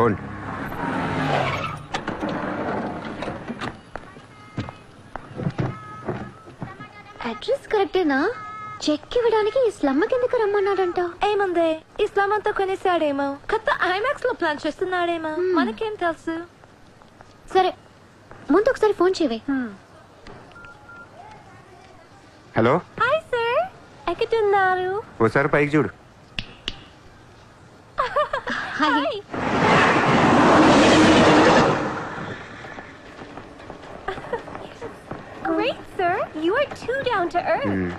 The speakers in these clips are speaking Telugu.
ఫోన్ అడ్రస్ కరెక్టేనా? చెక్ ఇవ్వడానికి ఈ స్లమ్ కిందకి రమ్మన్నాడంట. ఏముంది, ఈ స్లమ్ అంతా కొనేసాడేమో, కొత్త ఐమాక్స్ లో ప్లాన్ చేస్తున్నాడేమో, మనకేం తెలుసు. సరే, ముందు ఒకసారి ఫోన్ చేయవే. హలో, హాయ్ సార్, ఎక్కడున్నారు? ఓసారి పైకి చూడు. Hi. Great sir, you are too down to earth.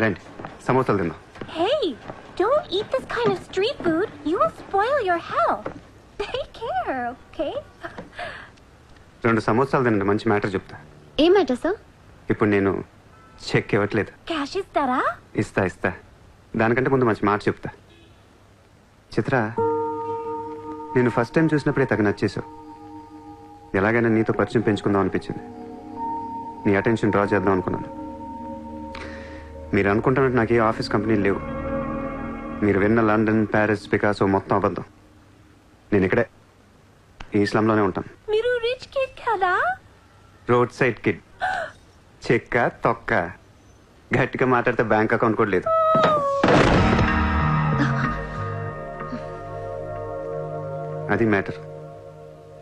రండి, సమోసాలు తిందాం. Hey, don't eat this kind of street food. You will spoil your health. Take care, okay? 2 సమోసాలు తినండి, మంచి మ్యాటర్ చెప్తా. ఏం మ్యాటర్ సార్? ఇప్పుడు నేను చెక్ ఇవ్వట్లేదు. Cash ఇస్తారా? ఇస్తా. దానికంటే ముందు మంచి మాట చెప్తా. చిత్ర, నేను ఫస్ట్ టైం చూసినప్పుడే తగ్గ నచ్చేసావు. ఎలాగైనా నీతో పరిచయం పెంచుకుందాం అనిపించింది. నీ అటెన్షన్ డ్రా చేద్దాం అనుకున్నాను. మీరు అనుకుంటున్నట్టు నాకు ఏ ఆఫీస్ కంపెనీలు లేవు. మీరు విన్న లండన్, ప్యారిస్, పికాసో మొత్తం అబద్ధం. నేను ఇక్కడే ఈ స్లమ్లోనే ఉంటాను. మీరు రిచ్ కిడ్ కదా? Road side kid. చెక్క తొక్క. గట్టిగా మాట్లాడితే బ్యాంక్ అకౌంట్ కూడా లేదు. అది మ్యాటర్.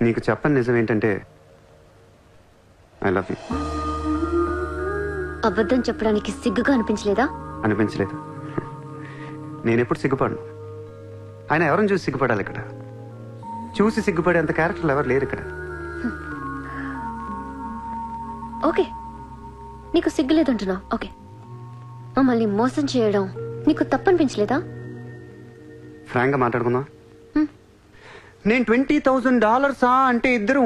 నీకు చెప్పని నిజం ఏంటంటే ఐ లవ్ యూ. అబద్ధం చెప్పడానికి సిగ్గుగా అనిపించలేదా? అనిపించలేదు. నేనెప్పుడు సిగ్గుపడను. ఆయన ఎవరిని చూసి సిగ్గుపడాలి? ఇక్కడ చూసి సిగ్గుపడే అంత క్యారెక్టర్లు ఎవరు లేరు ఇక్కడ. ఓకే, నీకు సిగ్గు లేదంటున్నావు. ఓకే, మమ్మల్ని మోసం చేయడం నీకు తప్పనిపించలేదా? ఫ్రాంక్గా మాట్లాడుకుందాం. నేను $20,000 అంటే ఇద్దరు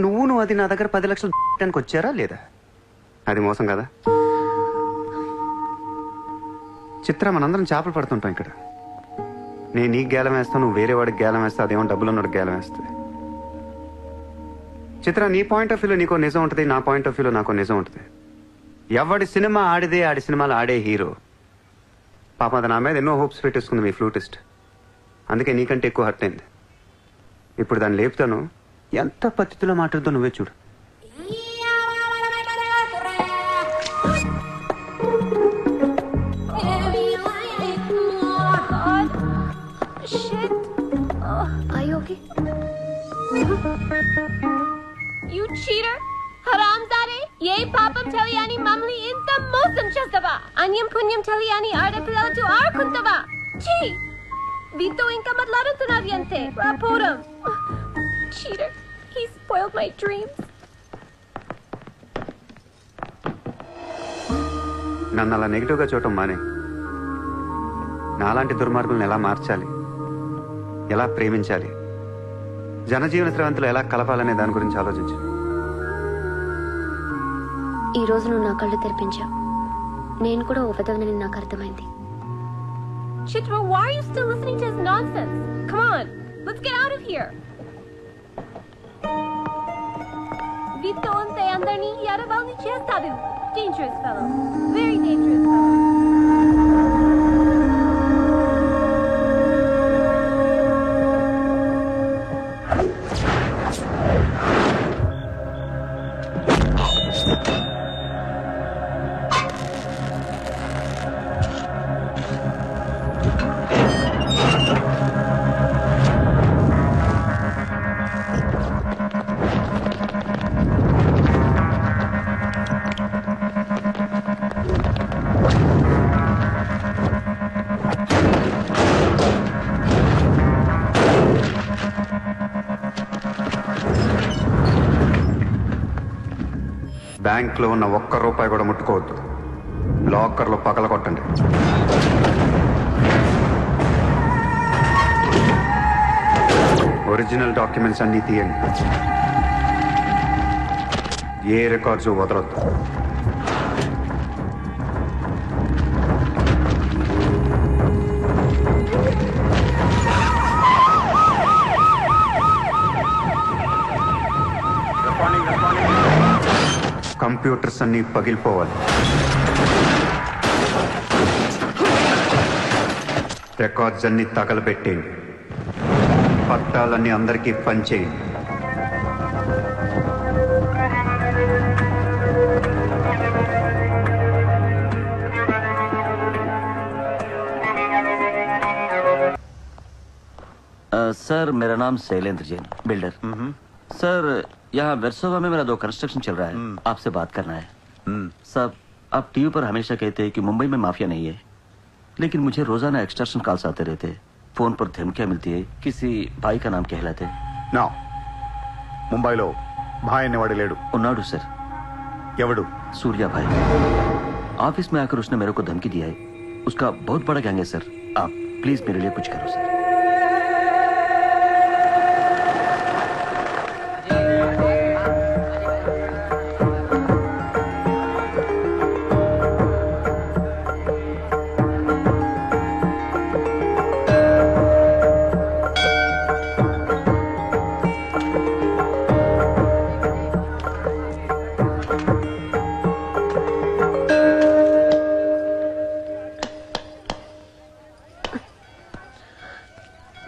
నువ్వు అది నా దగ్గర 10 లక్షలు వచ్చారా లేదా? అది మోసం కదా? చిత్ర, మనందరం చేపలు పడుతుంటాం ఇక్కడ. నేను నీకు గేలం వేస్తాను, నువ్వు వేరే వాడికి గేలం వేస్తా, అదేమో డబ్బులు ఉన్నవాడికి గేలం వేస్తుంది. చిత్ర, నీ పాయింట్ ఆఫ్ వ్యూలో నీకో నిజం ఉంటుంది, నా పాయింట్ ఆఫ్ వ్యూలో నాకో నిజం ఉంటుంది. ఎవడి సినిమా ఆడిదే ఆడి సినిమాలు ఆడే హీరో. పాపం అది నా మీద ఎన్నో హోప్స్ పెట్టేసుకుంది మీ ఫ్లూటిస్ట్. అందుకే నీకంటే ఎక్కువ హర్ట్ అయింది. ఇప్పుడు దాన్ని లేపుతాను. ఎంత పద్ధతిలో మాట్లాడుతూ నువ్వే చూడు. ఓకే. You cheater! హరాంజాదే! ఏ పాపం తెలియని మమ్మల్ని ఇంత మోసం చేస్తావా? అన్యం పుణ్యం తెలియని ఆడపిల్లలతో ఆడుకుంటావా? ఛీ! వీతో ఇంకా మాట్లాడుతున్నది అంతే. రాపోరం! Cheater! He spoiled my dreams. నన్ను అలా నెగిటివ్గా చూడటం మానే. నాలాంటి దుర్మార్గులను ఎలా మార్చాలి, ఎలా ప్రేమించాలి, జనజీవన స్రవంతులు ఎలా కలపాలనే దాని గురించి ఆలోచించు. ఈ రోజు నువ్వు నా కళ్ళు తెరిపించావు. నేను కూడా ఓ విధవనని నాకు అర్థమైంది. Chitra, why are you still listening to his nonsense? Come on, let's get out of here. Vito ante andarni yaravalni chestadu. Dangerous fellow. Very dangerous fellow. బ్యాంక్లో ఉన్న ₹1 కూడా ముట్టుకోవద్దు. లాకర్లో పగల కొట్టండి. ఒరిజినల్ డాక్యుమెంట్స్ అన్నీ తీయండి. ఏ రికార్డ్స్ వదలొద్దు. కంప్యూటర్స్ అన్నీ పగిలిపోవాలి. రికార్డ్స్ అన్నీ తగలబెట్టేయండి. పట్టాలన్నీ అందరికీ పంచేయండి. सर मेरा नाम शैलेंद्र जैन बिल्डर. सर यहाँ वेरसोवा में मेरा 2 कंस्ट्रक्शन चल रहा है. आपसे बात करना है. सर आप टीवी पर हमेशा कहते हैं कि मुंबई में माफिया नहीं है, लेकिन मुझे रोजाना एक्सटॉर्शन कॉल्स आते रहते हैं. फोन पर धमकियां मिलती है. किसी भाई का नाम कहलाते हैं. నా ముంబైలో భాయ్ అనేవాడు లేడు. उन्नाडू सर. ఎవడు? सूर्या भाई. ऑफिस में आकर उसने मेरे को धमकी दिया है. उसका बहुत बड़ा गैंग है सर. आप प्लीज मेरे लिए कुछ करो सर.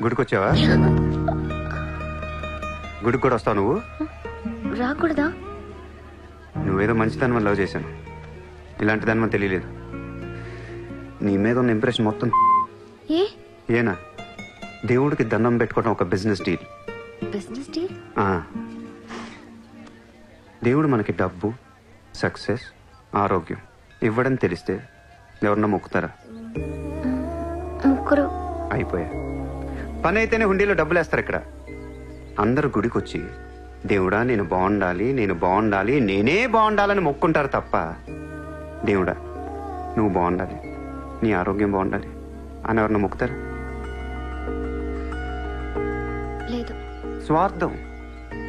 గుడికి వచ్చావా? గుడికి కూడా వస్తావు నువ్వు? రాకూడదా? నువ్వేదో మంచిదాని వల్ల లవ్ చేశాను. ఇలాంటి దాని వల్ల తెలియలేదు. నీ మీద ఉన్న ఇంప్రెషన్ మొత్తం ఏనా? దేవుడికి దండం పెట్టుకోవడం ఒక బిజినెస్ డీల్. Business deal? దేవుడు మనకి డబ్బు, సక్సెస్, ఆరోగ్యం ఇవ్వడం తెలిస్తే ఎవరన్నా మొక్కుతారా? ముగ్గురు అయిపోయా. పని అయితేనే హుండీలో డబ్బులు వేస్తారు. ఇక్కడ అందరు గుడికి వచ్చి దేవుడా నేను బాగుండాలి, నేను బాగుండాలి, నేనే బాగుండాలని మొక్కుంటారు తప్ప దేవుడా నువ్వు బాగుండాలి, నీ ఆరోగ్యం బాగుండాలి అని ఎవరన్నా మొక్కుతారు? లేదు. స్వార్థం.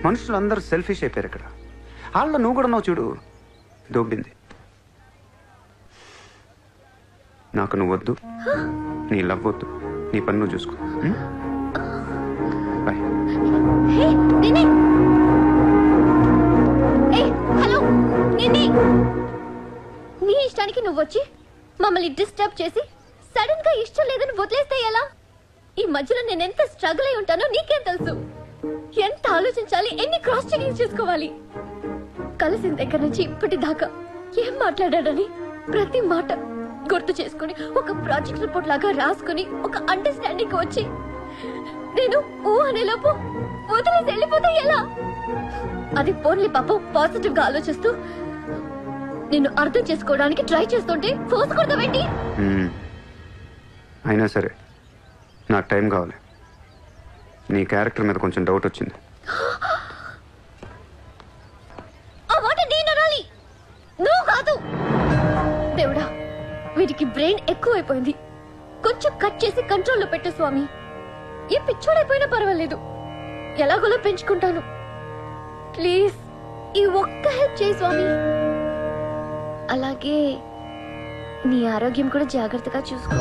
మనుషులందరూ సెల్ఫిష్ అయిపోయారు ఇక్కడ. వాళ్ళ నువ్వు కూడా ఉన్నావు చూడు. దొబ్బింది. నాకు నువ్వు వద్దు, నీ లవ్ వద్దు, నీ పని నువ్వు చూసుకో. బాయ్. హలో నిన్ని, నీ ఇష్టానికి నువ్వు వచ్చి మమ్మల్ని డిస్టర్బ్ చేసి సడన్ గా ఇష్టం లేదని వదిలేస్తే ఎలా? ఈ మధ్యలో నేను ఎంత స్ట్రగుల్ అయి ఉంటానో నీకేం తెలుసు? ఎంత ఆలోచించాలి, ఎన్ని క్రాస్ చెకింగ్ చేసుకోవాలి. కలిసిన దగ్గర నుంచి ఇప్పటిదాకా ఏం మాట్లాడాడని ప్రతి మాట గుర్తు చేసుకుని ఒక ప్రాజెక్ట్ రిపోర్ట్ లాగా రాసుకుని ఒక అండర్స్టాండింగ్ వచ్చి నేను ఓ అనేలోపు వదిలేసి వెళ్ళిపోతే ఎలా? అది పోన్లీ పాపం పాజిటివ్ గా ఆలోచిస్తూ నిన్ను అర్థం చేసుకోవడానికి ట్రై చేస్తుంటే ఫోర్స్ కొడతావేంటి? అయినా సరే నాకు టైం కావాలి. నీ క్యారెక్టర్ మీద కొంచెం డౌట్ వచ్చింది. ఆ మాట నేను అనాలి, నువ్వు కాదు. దేవుడా, వీటికి బ్రెయిన్ ఎక్కువైపోయింది. కొంచెం కట్ చేసి కంట్రోల్లో పెట్టు స్వామి. ఏ పిచ్చోడైపోయినా పర్వాలేదు, ఎలాగోలా పెంచుకుంటాను. ప్లీజ్ ఈ ఒక్క హెల్ప్ చేయి స్వామి. అలాగే నీ ఆరోగ్యం కూడా జాగ్రత్తగా చూసుకో.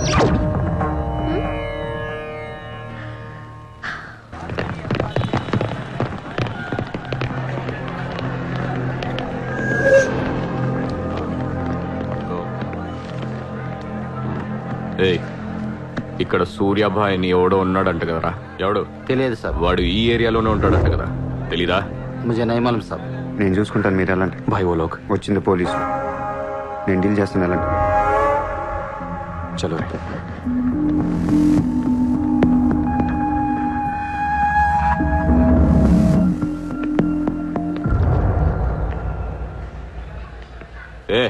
ఇక్కడ సూర్యాభాయ్ అని ఎవడో ఉన్నాడంట కదరా? ఎవడు? తెలియదు సార్. వాడు ఈ ఏరియాలోనే ఉంటాడంట కదా? తెలీదా? मुझे नहीं मालूम साहब. నేను చూసుకుంటాను, మీరు వెళ్ళండి. భాయ్ ఓ లోక్ వచ్చింది పోలీసు, నేను డీల్ చేస్తాను, వెళ్ళండి. చలో ఏ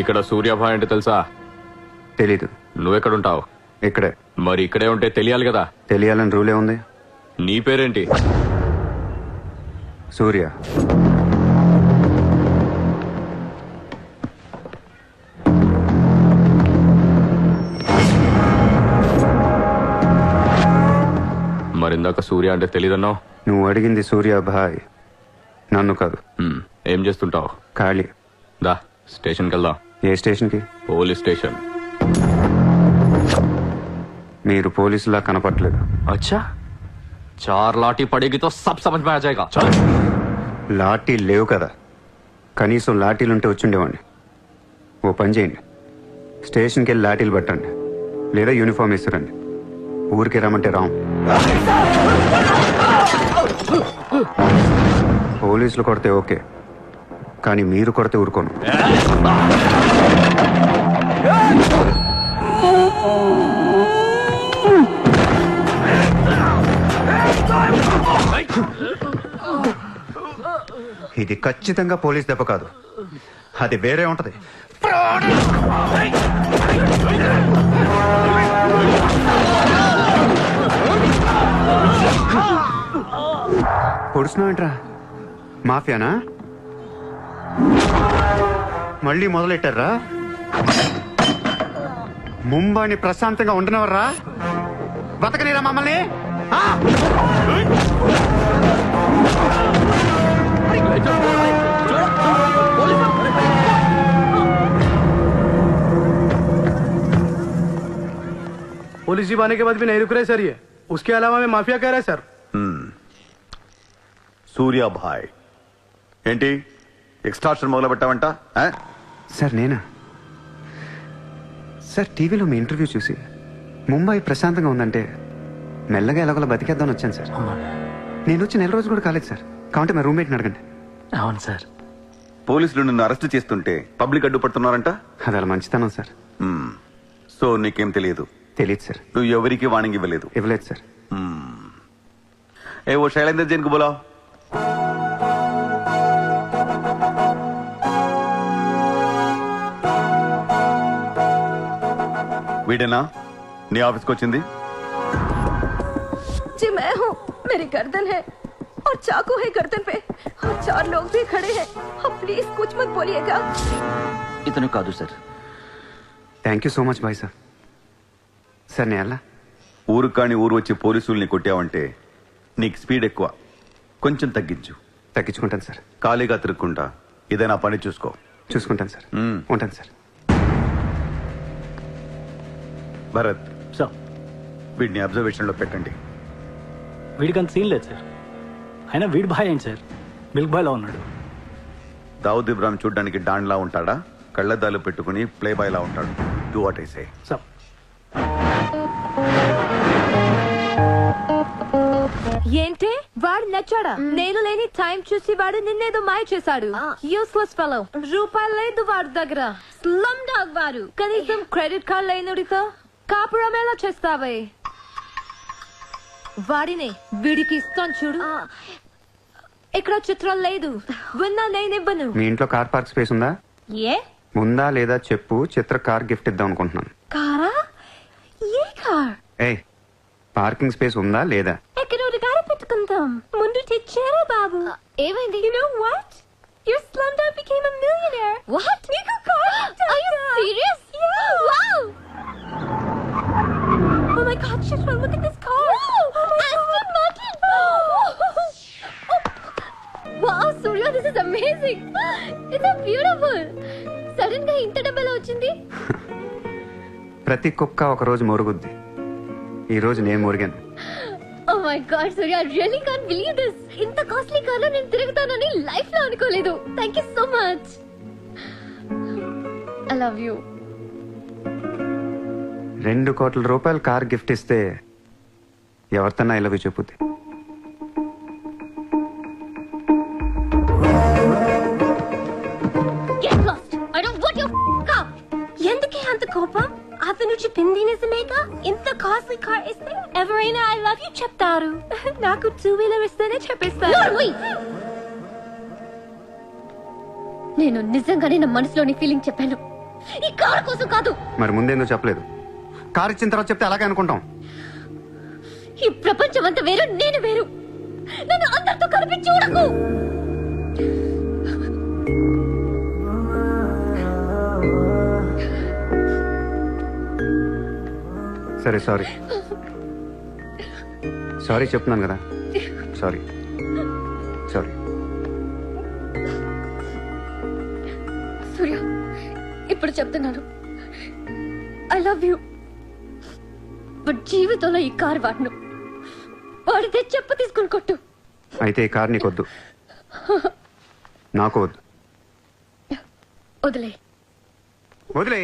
ఇక్కడ సూర్యాభాయ్ అంటే తెలుసా? తెలీదు. నువ్వెక్కడుంటావు? ఇక్కడే. మరి ఇక్కడే ఉంటే తెలియాలి కదా? తెలియాలని రూలే ఉంది. నీ పేరేంటి? సూర్య. మరిందాక సూర్య అంటే తెలీదన్నావు. నువ్వు అడిగింది సూర్యాభాయ్, నన్ను కాదు. ఏం చేస్తుంటావు? ఖాళీ. దా స్టేషన్కి వెళ్దాం. ఏ స్టేషన్కి? Police station. మీరు పోలీసులా కనపట్లేదు. अच्छा 4 लाठी पड़ेगी तो सब समझ में आ जाएगा. चल. లాఠీ లేవు కదా, కనీసం లాఠీలుంటే వచ్చుండేవాడిని. ఓ పని చేయండి, స్టేషన్కి వెళ్ళి లాఠీలు పట్టండి. లేదా యూనిఫామ్ వేస్తారండి. ఊరికి రమ్మంటే రాం. పోలీసులు కొడితే ఓకే, కానీ మీరు కొడితే ఊరుకోను. ఇది ఖచ్చితంగా పోలీస్ దెబ్బ కాదు, అది వేరే ఉంటది. పొడుస్తున్నావేంట్రా? మాఫియానా? మళ్ళీ మొదలెట్టారా? ముంబైని ప్రశాంతంగా ఉండనవర్రా? బతకనేరా మమ్మల్ని? पुलिस जीप आने के बाद भी नहीं रुक रहे सर ये. उसके अलावा मैं माफिया कह रहा है सर. సూర్యాభాయ్ ఏంటి ఎక్స్ట్రాక్షన్ మొదలు పెట్టావంట? సార్ నేనా? సార్ టీవీలో మీ ఇంటర్వ్యూ చూసి ముంబై ప్రశాంతంగా ఉందంటే మెల్లగా ఎలాగోలా బతికేద్దామని వచ్చాను సార్. నేను వచ్చి 1 రోజు కూడా కాలేదు సార్. కాబట్టి మా రూమ్మేట్ని అడగండి. అవును సార్. పోలీసులు నిన్ను అరెస్ట్ చేస్తుంటే పబ్లిక్ అడ్డుపడుతున్నారంట. అది అలా మంచితనం సార్. సో నీకేం తెలియదు? తెలియదు సార్. నువ్వు ఎవరికి వార్నింగ్ ఇవ్వలేదు? ఇవ్వలేదు సార్. ఏ ఓ శైలేందర్ జైన్ కు బోలావ్. వీడేనా నీ ఆఫీస్కి వచ్చింది? जी मैं हूँ. मेरी गर्दन है और चाकू है गर्दन पे और 4 लोग भी खड़े हैं. अब प्लीज कुछ मत बोलिएगा. ఇతను కాదు sir. Thank you so much bye sir. Sir నేను ఎలా? ఊరు కాని ఊరు వచ్చి పోలీసుల్ని కొట్టావంటే నీకు స్పీడ్ ఎక్కువ, కొంచెం తగ్గించు. తగ్గించుకుంటాను సార్. ఖాళీగా తిరుక్కుంటా ఏదైనా పని చూసుకో. చూసుకుంటాను సార్. ఉంటాను సార్. భరత్ సార్ వీడిని అబ్జర్వేషన్ లో పెట్టండి. వీడికి అంత సీన్ లేదు సార్. అయినా వీడి బాయ్ ఏంటి సార్, మిల్క్ బాయ్లా ఉన్నాడు. దావుద్ ఇబ్రాహిం చూడ్డానికి డాన్లా ఉంటాడా? కళ్ళద్దాలు పెట్టుకుని ప్లే బాయ్ లా ఉంటాడు. Do what I say. Sir ఏంటి వాడు నచ్చాడా? నేను లేని టైం చూసి వాడు నిన్నేదో మాయ చేశాడు. Useless fellow. రూపాయలు లేదు వాడి దగ్గర. స్లమ్ డాగ్ వాడు. కనీసం క్రెడిట్ కార్డ్ లేనుడితో కాపురం ఎలా చేస్తావే? వాడినే వీడికి ఇస్తాను చూడు. ఇక్కడ చిత్రం లేదు. విన్నా నేనివ్వను. మీ ఇంట్లో కార్ పార్క్ స్పేస్ ఉందా? ఏ ఉందా లేదా చెప్పు. చిత్ర కార్ గిఫ్ట్ ఇద్దాం అనుకుంటున్నాను. కారా? ఏ కార్? ఏయ్, పార్కింగ్ స్పేస్ ఉందా లేదా? ఎక్కడ కారు పెట్టుకుందాం. ముందు తెచ్చారా బాబు? ఏమైంది? You know what? Your slumdog became a millionaire. What? నీకు car Are you serious? Yeah. Wow! Oh my God, Chitra, look at this car. Aston Martin! Wow, Surya, this is amazing. It's so beautiful. Sudden గా ఇంత డబ్బులు వచ్చింది. ప్రతి కుక్క ఒక రోజు మొరుగుద్ది. ఈ రోజు నేను మొరిగాను. Oh my God, Surya, I really can't believe this. ఇంత కాస్ట్లీ కార్లో నేను తిరుగుతానని లైఫ్ లో అనుకోలేదు. Thank you so much. I love you. 2 కోట్ల రూపాయలు కార్ గిఫ్ట్ ఇస్తే ఎవరితన్నా ఇలా చెప్పుద్ది. Get lost. I don't want your car. ఎందుకే అంత కోపం? అతను చెప్పింది నిజమేగా? ఇంత కాస్ట్లీ కార్ ఇస్తే ఎవరైనా ఐ లవ్ యూ చెప్తారు. నాకు 2 వీలర్ ఇస్తేనే చెప్పేస్తారు. Norway. నేను నిజంగానే నా మనసులోని ఫీలింగ్ చెప్పాను. ఈ కార్ కోసం కాదు. మరి ముందేందో చెప్పలేదు? కార్ ఇచ్చిన తర్వాత చెప్తే అలాగే అనుకుంటాం. ఈ ప్రపంచం అంతా వేరు, నేను వేరు. నన్ను అందరితో కలిపి చూడకు. సరే సారీ. సారీ చెప్తున్నాను కదా. సారీ. సారీ. సూర్య, ఇప్పుడు చెప్తున్నాను. I love you. బట్ జీవితంలో ఈ కార్ వాడను. వాడితే చెప్పు తీసుకుని కొట్టు. అయితే ఈ కార్ నీకొద్దు, నాకు వద్దు. వదిలే. వదిలే.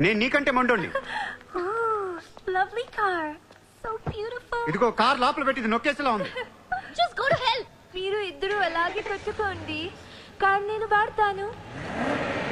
నేను నీకంటే మండోండి. Lovely car. So beautiful. ఇదిగో కార్ లోపల పెట్టింది నొక్కేసేలా ఉంది. Just go to hell. మీరు ఇద్దరు అలాగే పెట్టుకోండి. కార్ నేను వాడతాను.